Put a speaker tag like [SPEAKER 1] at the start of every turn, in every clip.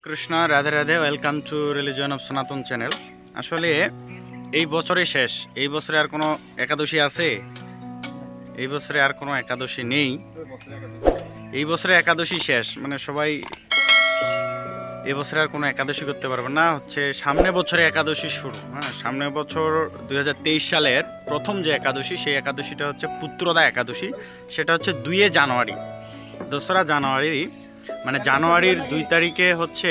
[SPEAKER 1] Krishna Radhe Radhe. Welcome to religion of সনাতন channel. আসলে এই বছরই শেষ, এই বছরে আর কোনো একাদশী আছে? এই বছরে আর কোনো একাদশী নেই, এই বছরে একাদশী শেষ। মানে সবাই এই বছরে আর কোনো একাদশী করতে পারবে না, হচ্ছে সামনে বছরে একাদশী শুরু। হ্যাঁ, সামনে বছর 2023 সালের প্রথম যে একাদশী, সেই একাদশীটা হচ্ছে পুত্রদা একাদশী। সেটা হচ্ছে 2 জানুয়ারি, 2রা জানুয়ারি, মানে জানুয়ারির 2 তারিখে হচ্ছে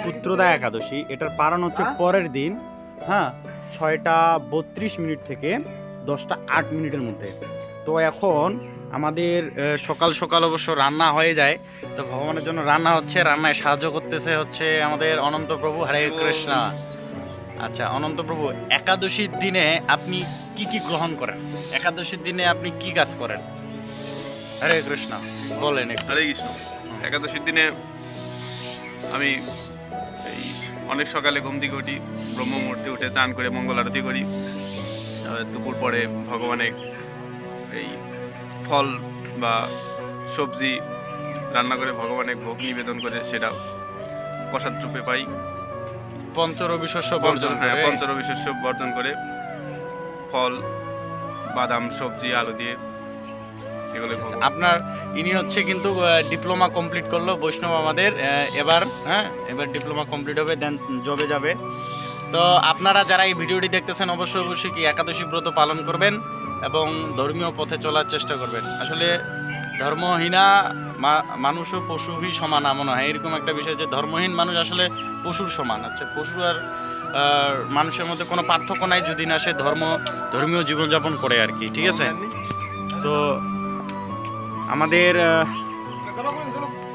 [SPEAKER 1] পুত্রদা একাদশী। এটার পালন হচ্ছে পরের দিন, হ্যাঁ, 6টা 32 মিনিট থেকে 10টা 8 মিনিটের মধ্যে। তো এখন আমাদের সকাল সকাল অবশ্য রান্না হয়ে যায়। তো ভগবানের জন্য রান্না হচ্ছে, রান্নায় সাহায্য করতেছে হচ্ছে আমাদের অনন্ত প্রভু। হরে কৃষ্ণ। আচ্ছা অনন্ত প্রভু, একাদশীর দিনে আপনি কি কি গ্রহণ করেন? একাদশীর দিনে আপনি কি কাজ করেন? হরে কৃষ্ণ, বলেন একটু।
[SPEAKER 2] হরে কৃষ্ণ। একাদশীর দিনে আমি এই অনেক সকালে ঘুম থেকে উঠি, ব্রহ্ম মুহূর্তে উঠে চান করে মঙ্গল আরতি করি। দুপুর পরে ভগবানের এই ফল বা সবজি রান্না করে ভগবানের ভোগ নিবেদন করে সেটা প্রসাদ রূপে পাই।
[SPEAKER 1] পঞ্চরবি শস্য বর্জন করে।
[SPEAKER 2] পঞ্চরবি শস্য বর্জন করে ফল, বাদাম, সবজি, আলু দিয়ে এগুলো ভোগ।
[SPEAKER 1] আপনার ইনি হচ্ছে কিন্তু ডিপ্লোমা কমপ্লিট করলো বৈষ্ণব আমাদের। এবার এবার ডিপ্লোমা কমপ্লিট হবে, দেন জবে যাবে। তো আপনারা যারা এই ভিডিওটি দেখতেছেন অবশ্যই অবশ্যই কি একাদশী ব্রত পালন করবেন এবং ধর্মীয় পথে চলার চেষ্টা করবেন। আসলে ধর্মহীনা মানুষও পশুই সমান মনে হয়, এরকম একটা বিষয় যে ধর্মহীন মানুষ আসলে পশুর সমান। আচ্ছা, পশু আর মানুষের মধ্যে কোনো পার্থক্য নাই যদি না সে ধর্মীয় জীবনযাপন করে আর কি। ঠিক আছে, তো আমাদের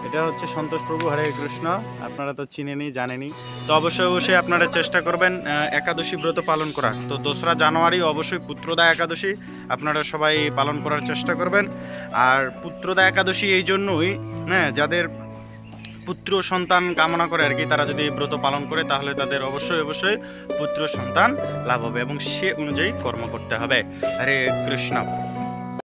[SPEAKER 1] এটা হচ্ছে সন্তোষ প্রভু। হরে কৃষ্ণ। আপনারা তো চিনেনি, জানেনি। তো অবশ্যই অবশ্যই আপনারা চেষ্টা করবেন একাদশী ব্রত পালন করার। তো 2রা জানুয়ারি অবশ্যই পুত্রদা একাদশী, আপনারা সবাই পালন করার চেষ্টা করবেন। আর পুত্রদা একাদশী এই জন্যই, হ্যাঁ, যাদের পুত্র সন্তান কামনা করে আর কি, তারা যদি ব্রত পালন করে তাহলে তাদের অবশ্যই অবশ্যই পুত্র সন্তান লাভ হবে এবং সে অনুযায়ী কর্ম করতে হবে। হরে কৃষ্ণ।